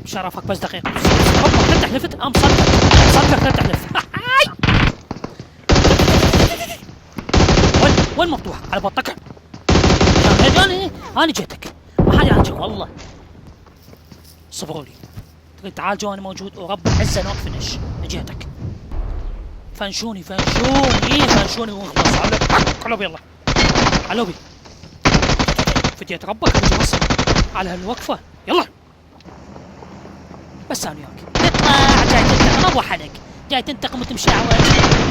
شرفك بس دقيقة. ربك لا تحلفت، مصدقك لا تحلف. وين مفتوح على بطك؟ انا جيتك، ما حد يعالجك والله. صبروا لي. تعال جو، انا موجود ورب العزة نوك فينش. جيتك. فنشوني ونخلص على لوبي. يلا على لوبي. فديت ربك ارجع اوصل على هالوقفة. يلا بس انا وياك اطلع. جاي تنتقم ابو حلق، جاي تنتقم وتمشي على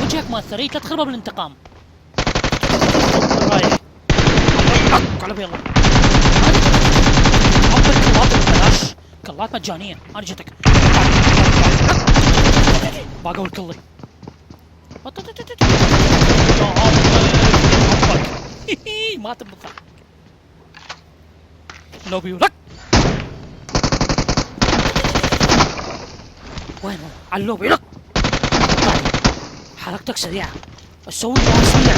وجهك مؤثر. لا تخربه بالانتقام. رايح على لوبي. يلا رب الكلات ببلاش، كلات مجانية. انا جيتك باقي الكلي. ما تبطل لوبي ولك. وين على اللوبي لك. حركتك سريعة، تسوي سريع.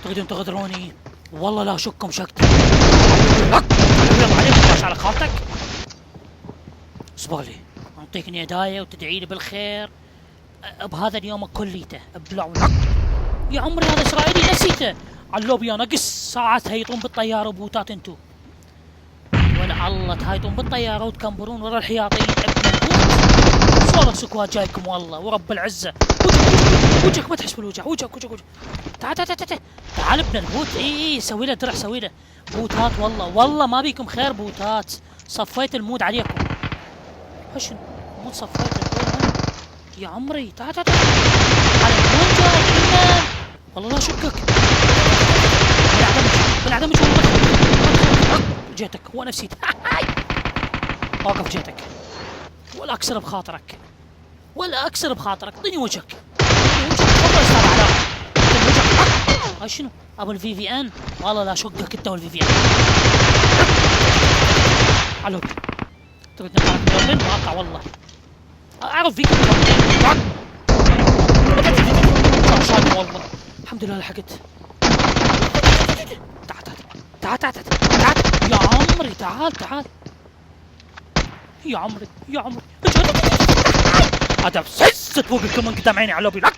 تريدون تغدروني؟ والله لا اشككم شكت. يلا عليك باش على خالتك. اصبر لي اعطيكني هدايا وتدعي لي بالخير بهذا اليوم كليته. ابلعوا يا عمري، هذا اسرائيلي نسيته. على اللوبيا نقص ساعات تهيطون بالطياره وبوتات انتو. ولا الله تهيطون بالطياره وتكمبرون ورا الحياطين. صورك سكوات جايكم والله ورب العزه. وجهك ما تحس بالوجع. وجهك. تعال ابن البوت. اي سوي له درع، سوي له بوتات. والله ما بيكم خير بوتات. صفيت المود عليكم. شنو مو صفيت يا عمري. تعال على وين جاي؟ والله لا اشكك. بالعدمج جيتك وانا نسيت. واقف جيتك ولا اكسر بخاطرك. اعطيني وجهك. والله استاذ علاء. هاي شنو ابو الفي في ان؟ والله لا اشكك انت والفي في ان. علو تريد نقاط من واقع والله اعرف فيك. والله الحمد لله لحقت. تعال يا عمري. تعال يا عمري. هذا سست فوق من قدام عيني على لوبي.